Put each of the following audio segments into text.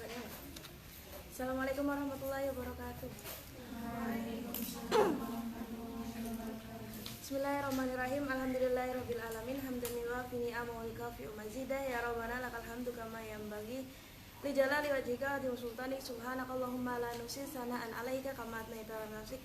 Assalamualaikum warahmatullahi wabarakatuh. Bismillahirrahmanirrahim. Alhamdulillahirabbil alamin. Hamdan yuwafi ni'amahu wa yukafi'u mazidah. Ya Rabbana lakal hamdu kama yanbaghi li jalali wajhika wa sultanik. Subhanakallahumma la nuhsi sana'an 'alaika kama atnaita 'ala nafsik.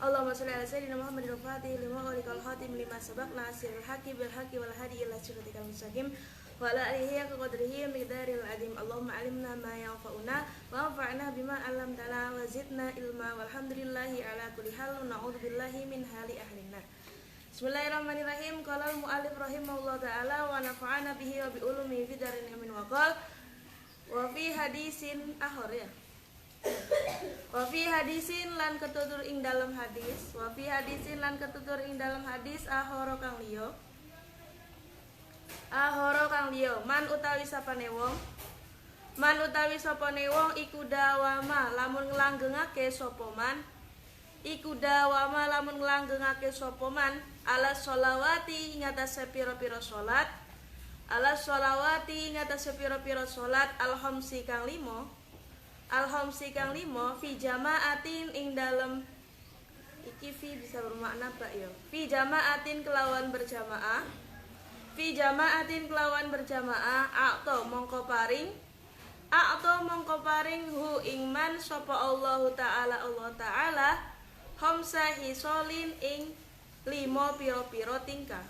Allahumma shalli ala sayyidina Muhammadin al-Fatih lima ulikal khatim lima sabaq nasirul haqqi bil haqqi wal hadi ila siratikal mustaqim wa ala alihi wa qadrihi miqdaril adim. Allahumma alimna ma yanfa'una wa anfa'na bima 'allamtana wa zidna ilma walhamdulillahi ala kulli hal. Na'udzubillahi min hali ahlin nar. Bismillahirrahmanirrahim. Qala al-mu'allif rahimahullah ta'ala wa nafa'ana bihi wa bi ulumi fi darin amin wa qala wa fi hadisin akhir ya. Wa fi hadisin lan ketutur ing dalam hadis, wa fi hadisin lan ketutur ing dalam hadis ahoro kang liya. Ahoro kang liya man utawi sapane wong. Man utawi sapane wong iku dawama lamun nglanggengake sapa man. Iku dawama lamun nglanggengake sapa man ala sholawati ing atase pira-pira salat. Ala sholawati ing atase pira-pira salat al-khamsi kang 5. Al-khamsi kang 5 fi jama'atin ing dalem iki fi bisa bermakna bak ya. Fi jama'atin kelawan berjamaah. Fi jama'atin kelawan berjamaah a'ta mongko paring. A'ta mongko paring hu ing man sapa Allah Ta'ala khamsa hisolin ing 5 pira-pira tingkah.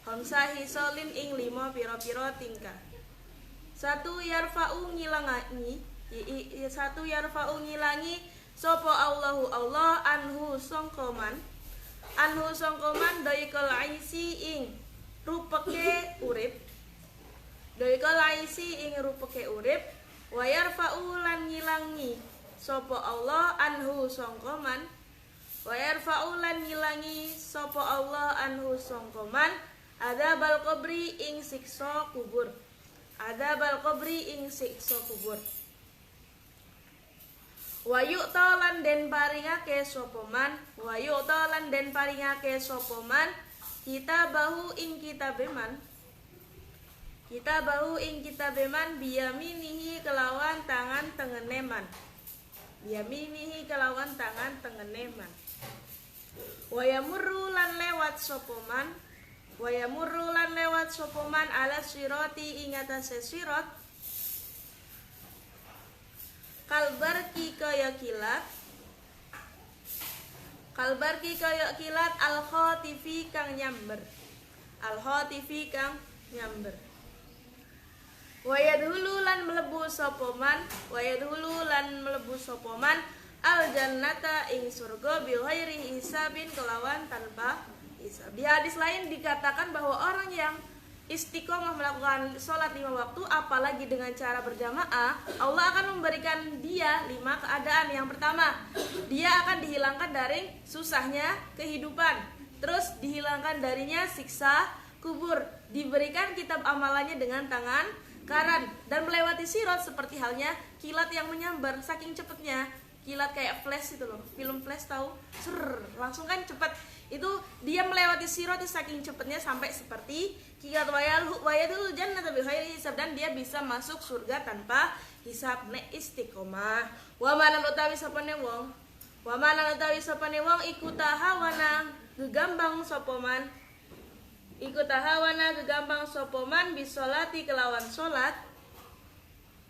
Khamsa hisolin ing 5 pira-pira tingkah. Satu yarfa'u ngilangi satu yarfa'u ngilangi sapa Allahu Allah anhu sangkoman daikal aisi ing rupeke urip wa yarfa'u lan ngilangi sapa Allah anhu sangkoman adzabal qabri ing siksa kubur wa yu'ta lan den paringake sapa man kitabahu ing kitabeman biyaminihi kelawan tangan tengene man wa yamurru lan lewat sapa man ala sirati ing atase sirat kalbarki kaya kilat al-khatifi kang nyamber wa yadhulu lan mlebu sapa man al-jannata ing surga bil ghairi hisabin kelawan tanpa hisab. Di hadis lain dikatakan bahwa orang yang istiqomah melakukan sholat 5 waktu apalagi dengan cara berjamaah, Allah akan memberikan dia 5 keadaan. Yang pertama, dia akan dihilangkan dari susahnya kehidupan, terus dihilangkan darinya siksa kubur, diberikan kitab amalannya dengan tangan kanan, dan melewati sirat seperti halnya kilat yang menyambar. Saking cepatnya kilat kayak flash itu loh, film flash tahu, langsung kan cepat. Itu dia melewati sirat saking cepatnya sampai seperti kilat wayadul jannata bil ghairi hisab, dan dia bisa masuk surga tanpa hisab. Nek istiqomah wa manan utawi sapane wong iku tahawana gegambang sapa man bisolati kelawan salat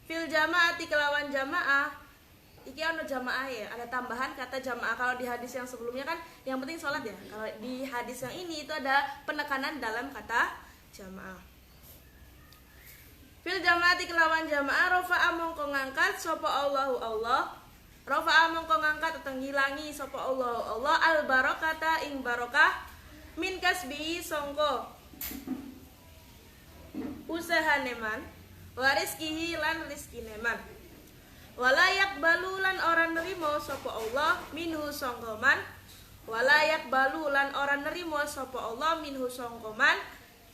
fil jamaati kelawan jamaah. Iki ada jamaah ya, ada tambahan kata jamaah. Kalau di hadis yang sebelumnya kan yang penting sholat ya. Kalau di hadis yang ini itu ada penekanan dalam kata jamaah. Fil jamaati kelawan jamaah rafa'a mongko ngangkat sapa Allahu Allah. Rafa'a mongko ngangkat atau ngilangi sapa Allahu Allah al barakata ing barokah min kasbi songko usahane man warizkihi lan rizkine man. Walayak balulan orang nerimo sapa Allah minhu sangkoman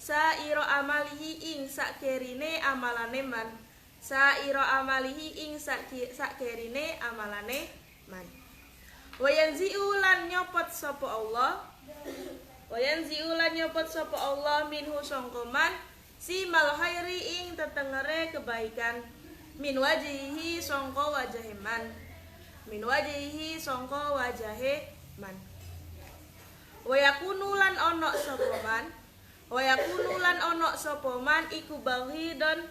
sairo amalihi ing sakkerine amalane man wayanzi'u lan nyopot sapa Allah minhu sangkoman si mal khairi ing tetengere kebaikan min wajihi sangka wajahe man, min wajihi sangka wajahe man. Wa yakunu lan ana sapa man, wa yakunu lan ana sapa man iku baghidon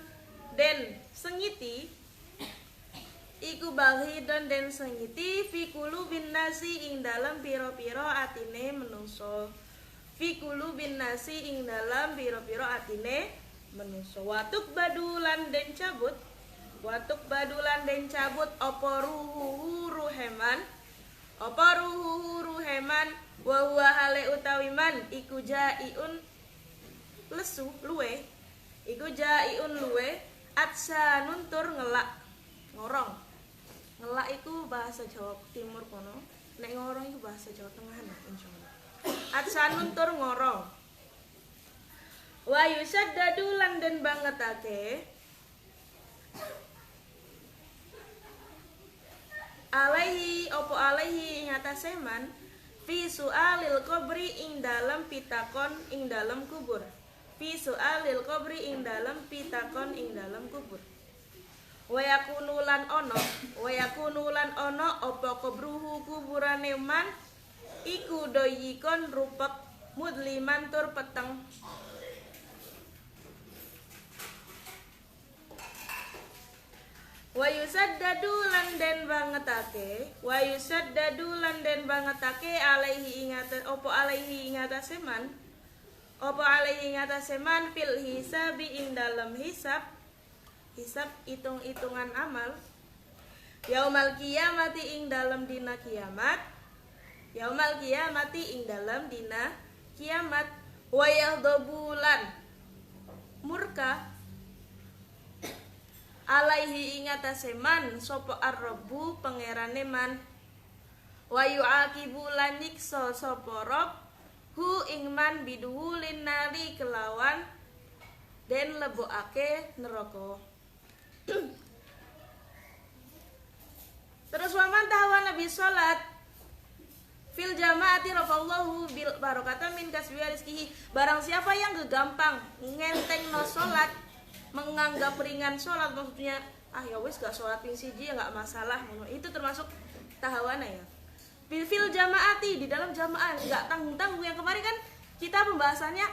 den sengiti, iku baghidon den sengiti fi qulubin nasi ing dalem pira-pira atine menungso, fi qulubin nasi ing dalem pira-pira atine menungso. Watuk badulan den cabut, watuk badulan den cabut apa ruhu ruheman, apa ruhu ruheman wa huwa hale utawi man iku jaiun lesu luwe, iku jaiun luwe atsanun tur ngelak ngorong. Ngelak iku bahasa Jawa Timur kono, nek ngorong iku bahasa Jawa Tengah nah insyaallah. Atsanun tur ngorong. Wa yusaddadu lan den bangetake alaihi opo alaihi ing atase man fi su'alil qabri ing dalem pitakon ing dalem kubur, fi su'alil qabri ing dalem pitakon ing dalem kubur. Wa yakunu lan ana, wa yakunu lan ana apa kubruhu kuburane man iku doyikon rupek mudliman tur peteng. Wa yusaddadu lan den bangetake, wa yusaddadu lan den bangetake alaihi ingatan opo alaihi ingatase man, opo alaihi ingatase man fil hisabi ing dalem hisab, hisab itung-itungan amal. Yaumal qiyamati ing dalem dina kiamat, yaumal qiyamati ing dalem dina kiamat. Wa yaghdabulan murka alaihi ingatase man sapa ar-rabbu pangerane man. Wa yu'aqibu lan nyiksa sapa rabb hu ing man biduhulin nari kelawan den lebokake neraka. Terus waman tahawa nabi salat fil jamaati rafallahu bil barakata min kasbi rizkihi. Barang siapa yang gegampang ngentengno salat, menganggap ringan sholat, maksudnya ya wis gak sholat ping siji ya gak masalah, itu termasuk tahawana ya. Fil jamaati di dalam jamaah gak tanggung-tanggung. Yang kemarin kan kita pembahasannya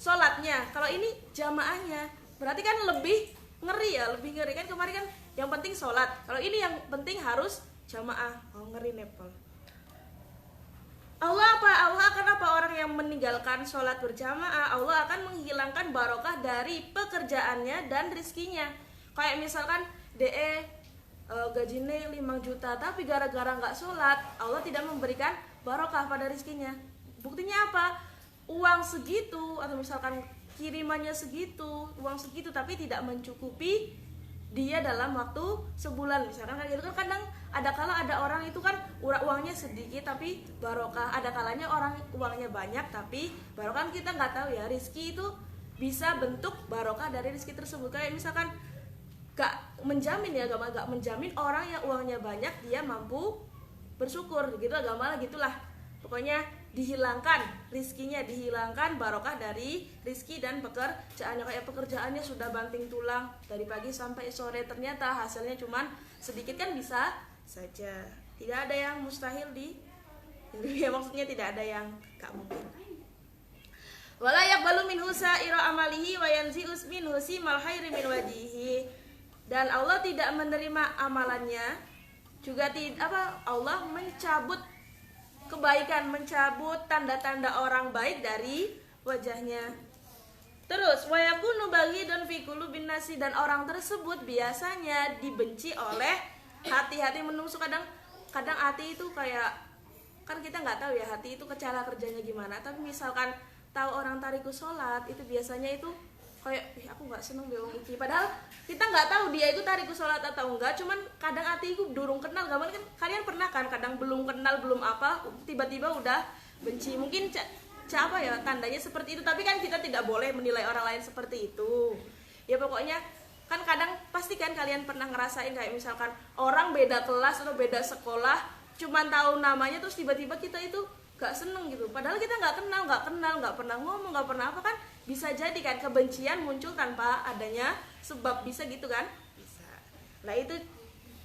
sholatnya, kalau ini jamaahnya berarti kan lebih ngeri ya, lebih ngeri kan. Kemarin kan yang penting sholat, kalau ini yang penting harus jamaah. Oh ngeri Nepal. Allah akan apa orang yang meninggalkan sholat berjamaah, Allah akan menghilangkan barokah dari pekerjaannya dan rizkinya. Kayak misalkan DE gajinya 5 juta tapi gara-gara nggak sholat, Allah tidak memberikan barokah pada rizkinya. Buktinya apa? Uang segitu atau misalkan kirimannya segitu, uang segitu tapi tidak mencukupi dia dalam waktu sebulan. Misalkan kayak gitu kan kadang ada kala ada orang itu kan uangnya sedikit tapi barokah, ada kalanya orang uangnya banyak tapi barokah. Kita nggak tahu ya, rizki itu bisa bentuk barokah dari rizki tersebut. Kayak misalkan gak menjamin ya, gak menjamin orang yang uangnya banyak dia mampu bersyukur gitu, agama lah gitulah. Pokoknya dihilangkan rizkinya, dihilangkan barokah dari rizki dan pekerjaannya. Kayak pekerjaannya sudah banting tulang dari pagi sampai sore, ternyata hasilnya cuman sedikit, kan bisa saja. Tidak ada yang mustahil di ya, maksudnya tidak ada yang gak mungkin. Wala yaqbalu minhu sa'ira amalihi wa yanzi'us minhu simal khairi min wajihi. Dan Allah tidak menerima amalannya, juga Allah mencabut kebaikan, mencabut tanda-tanda orang baik dari wajahnya. Terus wa yakunu baghidun fi qulubin nasi, dan orang tersebut biasanya dibenci oleh hati-hati menungso. Kadang hati itu kayak, kan kita nggak tahu ya hati itu cara kerjanya gimana, tapi misalkan tahu orang tariku sholat itu biasanya itu kayak aku nggak seneng be wong iki, padahal kita nggak tahu dia itu tariku sholat atau enggak, cuman kadang hati itu durung kenal. Gampang kan, kalian pernah kan kadang belum kenal belum apa tiba-tiba udah benci. Mungkin apa ya tandanya seperti itu, tapi kan kita tidak boleh menilai orang lain seperti itu ya. Pokoknya kan kadang pasti kan kalian pernah ngerasain kayak misalkan orang beda kelas atau beda sekolah, cuman tahu namanya terus tiba-tiba kita itu gak seneng gitu, padahal kita nggak kenal, nggak pernah ngomong, nggak pernah apa. Kan bisa jadi kan kebencian muncul tanpa adanya sebab, bisa gitu kan, bisa. Lah itu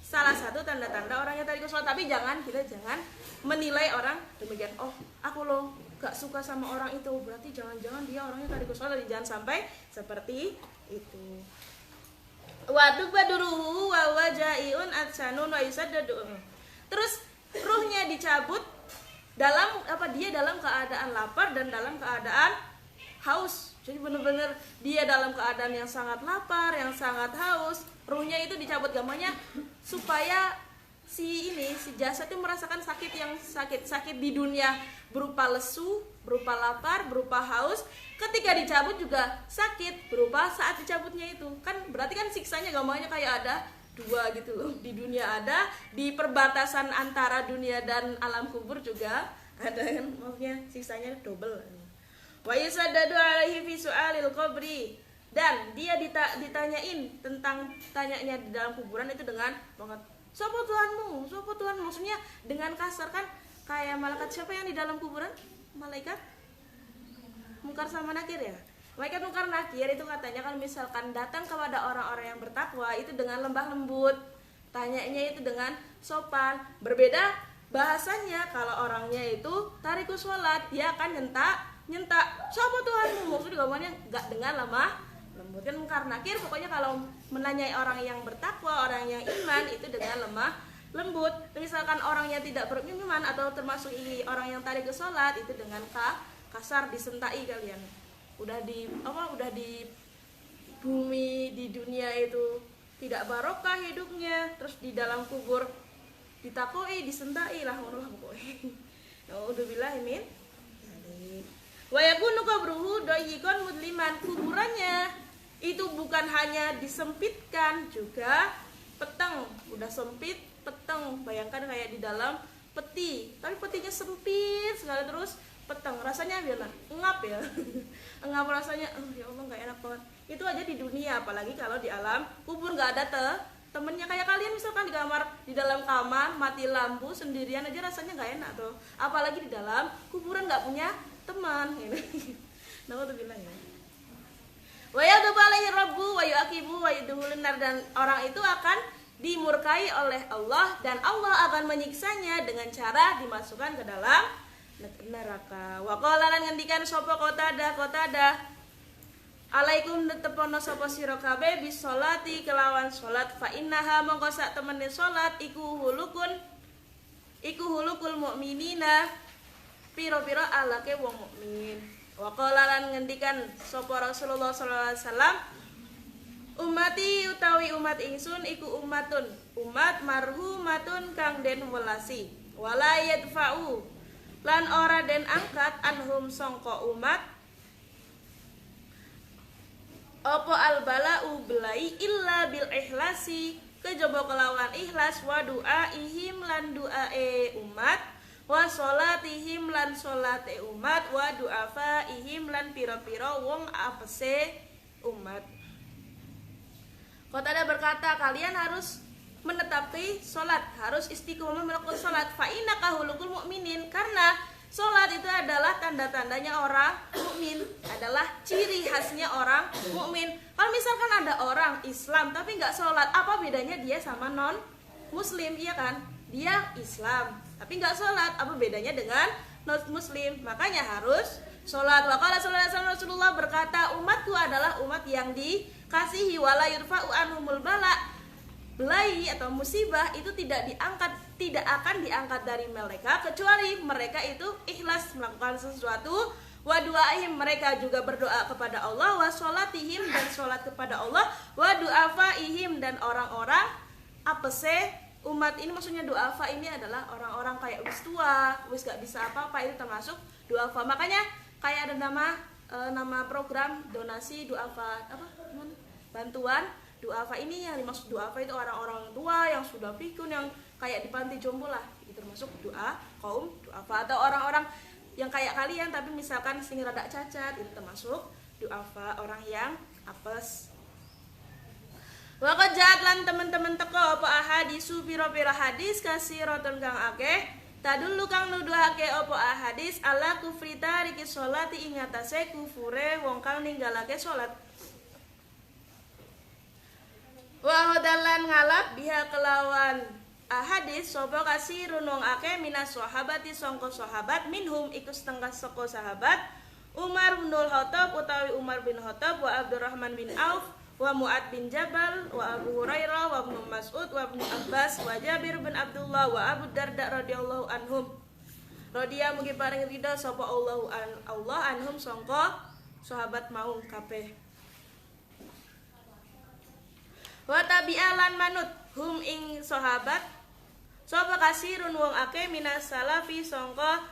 salah satu tanda-tanda orangnya tarikus sholat. Tapi kita jangan menilai orang demikian. Oh, aku loh gak suka sama orang itu, berarti jangan-jangan dia orangnya tarikus sholat. Jangan sampai seperti itu. Waduk baduruhu wa wajaiun atsanun wa yusaddadu. Terus ruhnya dicabut dalam dia dalam keadaan lapar dan dalam keadaan haus. Jadi benar-benar dia dalam keadaan yang sangat lapar, yang sangat haus, ruhnya itu dicabut gamanya supaya si jasad itu merasakan sakit di dunia berupa lesu, berupa lapar, berupa haus. Ketika dicabut juga sakit berupa saat dicabutnya itu. Kan berarti kan siksanya gamanya kayak ada dua gitu loh. Di dunia ada, di perbatasan antara dunia dan alam kubur juga ada kan, maksudnya siksanya double. Wa yusaddadu alaihi fi su'alil qabri, dan dia ditanyain tentang tanyanya di dalam kuburan itu dengan banget sapa Tuhanmu, maksudnya dengan kasar kan, kayak malaikat siapa yang di dalam kuburan? Malaikat Munkar sama Nakir ya. Malaikat Munkar Nakir itu katanya kalau misalkan datang kepada orang-orang yang bertakwa itu dengan lembah lembut, tanyanya itu dengan sopan. Berbeda bahasanya kalau orangnya itu tarikus sholat, dia akan nyentak siapa Tuhanmu, maksudnya gambarnya gak dengan lemah lembut. Kan Munkar Nakir pokoknya kalau menanyai orang yang bertakwa, orang yang iman itu dengan lemah lembut. Misalkan orangnya tidak beriman atau termasuk orang yang tarikus sholat itu dengan kasar, disentai kalian. Udah di bumi di dunia itu tidak barokah hidupnya, terus di dalam kubur ditakoi, disentai lah pokoknya. Naudzubillah min. Wa yakunu qabruhu dayyikon mudliman, kuburannya itu bukan hanya disempitkan, juga peteng, udah sempit peteng. Bayangkan kayak di dalam peti, tapi petinya sempit sekali, terus peteng, rasanya gimana? Engap ya. Engap rasanya, ya Allah nggak enak banget. Itu aja di dunia, apalagi kalau di alam kubur nggak ada temennya. Kayak kalian misalkan di dalam kamar mati lampu sendirian aja rasanya nggak enak tuh, apalagi di dalam kuburan nggak punya teman. Naudzubillah ya. Wa yadhbu alaihi rabbu wa yu'aqibu wa yudkhulun nar, dan orang itu akan dimurkai oleh Allah dan Allah akan menyiksanya dengan cara dimasukkan ke dalam neraka. Wa qala lan ngendikan sapa Qatadah, alaikum tepono sapa sira kabeh bis sholati kelawan salat, fa innaha mongko sak temene salat iku hulukul mukminina, piro-piro alake wong mukmin. Wa qala lan ngendikan sapa Rasulullah sallallahu alaihi wasallam, ummati utawi umat ingsun iku umat marhumatun kang den welasi, wala yadfa'u lan ora den angkat anhum sangka umat apa albala'u belai illa bil ikhlasi, kejaba kelawan ikhlas, wa du'aihim lan du'ae umat, wa sholatihim lan sholate umat, wa du'afaihim lan pira-pira wong apese umat. Qatadah berkata, kalian harus menetapi sholat, harus istiqomah melakukan sholat. Fa innaka hulukul mukminin, karena sholat itu adalah tanda-tandanya orang mukmin, adalah ciri khasnya orang mukmin. Kalau misalkan ada orang Islam tapi nggak sholat, apa bedanya dia sama non Muslim? Iya kan? Dia Islam tapi nggak sholat, apa bedanya dengan non Muslim? Makanya harus sholat. Waqala sallallahu alaihi wasallam, Rasulullah berkata, umatku adalah umat yang dikasihi, wala yurfa'u anhumul bala, belai atau musibah itu tidak akan diangkat dari mereka kecuali mereka itu ikhlas melakukan sesuatu. Wa du'aihim, mereka juga berdoa kepada Allah, wa sholatihim, dan sholat kepada Allah, wa du'afaihim, dan orang-orang apese umat ini. Maksudnya du'afa ini adalah orang-orang kayak wis tua, wis gak bisa apa-apa, itu termasuk du'afa. Makanya kayak ada nama program donasi du'afa, bantuan du'afa. Ini yang dimaksud du'afa itu orang-orang tua yang sudah pikun, yang kayak di panti jompo lah, itu termasuk kaum du'afa. Atau orang-orang yang kayak kalian tapi misalkan sing rada cacat, itu termasuk du'afa, orang yang apes. Waqad ja'at lan teman-teman teko apa ahadisu pira-pira hadis kasiratun kang akeh, tadullu kang nuduhake apa ahadis ala kufri tariki sholati ing atase kufure wong kang ninggalake salat. Wa hodalan ngalap biha kelawan ahadis sapa kasirun wong akeh minas sahabati sangka sahabat minhum iku setengah saka sahabat Umar bin Khattab utawi Umar bin Khattab wa Abdurrahman bin Auf wa Mu'ad bin Jabal wa Abu Hurairah wa Ibnu Mas'ud wa Ibnu Abbas wa Jabir bin Abdullah wa Abu Darda radhiyallahu anhum. Radhiya mugi paring ridha sapa Allah anhum sangka sahabat mau kabeh. Wa tabi'alan manut hum ing sahabat sapa kasirun wong akeh minas salafi sangka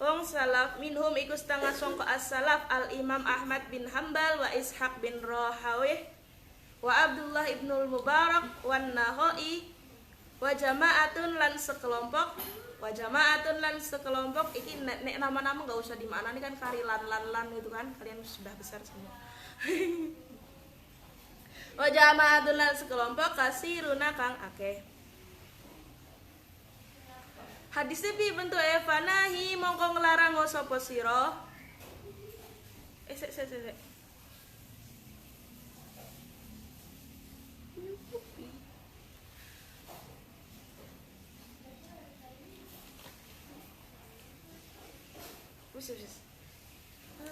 wong salaf minhum iku setengah sangka as-salaf al-Imam Ahmad bin Hambal wa Ishaq bin Rahawih wa Abdullah ibnul Mubarak wan Nahoi wa jama'atun lan sekelompok iki nek nama-nama enggak usah dimaknani kan kari lan itu kan kalian sudah besar semua. Wa jama'atun lan sekelompok kasiruna kang akeh. Hadis iki bentuk fanahi mongko nglarang sapa sira. Sek.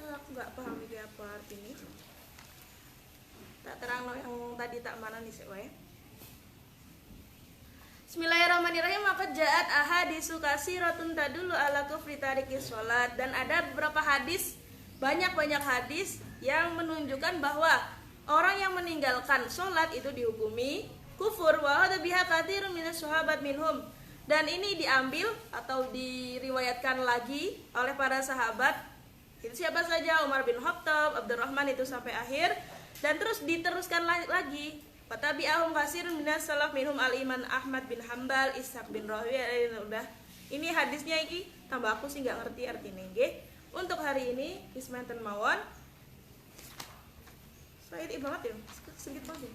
Aku nggak paham ini apa artinya. Tak terang yang tadi tak mana nih sih wae. Bismillahirrahmanirrahim. Maka ja'at ahadisu katsiratun tadullu ala kufri tarikis salat, dan ada beberapa hadis, banyak hadis yang menunjukkan bahwa orang yang meninggalkan salat itu dihukumi kufur. Wa hadza biha katsirun minas sahabat minhum, dan ini diambil atau diriwayatkan lagi oleh para sahabat. Itu siapa saja? Umar bin Khattab, Abdurrahman itu sampai akhir, dan terus diteruskan lagi. Fatabi'ahum katsirun minas salaf minhum al-Imam Ahmad bin Hambal, Ishaq bin Rahawih. Udah. Ini hadisnya iki tambah aku sih nggak ngerti artinya nggih. Untuk hari ini kismanten mawon. Saya banget ya. Sedikit banget.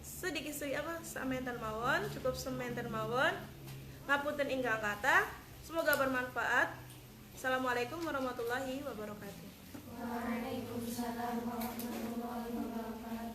Sedikit apa? Samenten mawon, cukup sementen mawon. Ngapunten ingkang kata, semoga bermanfaat. Assalamualaikum warahmatullahi wabarakatuh. Waalaikumsalam warahmatullahi wabarakatuh.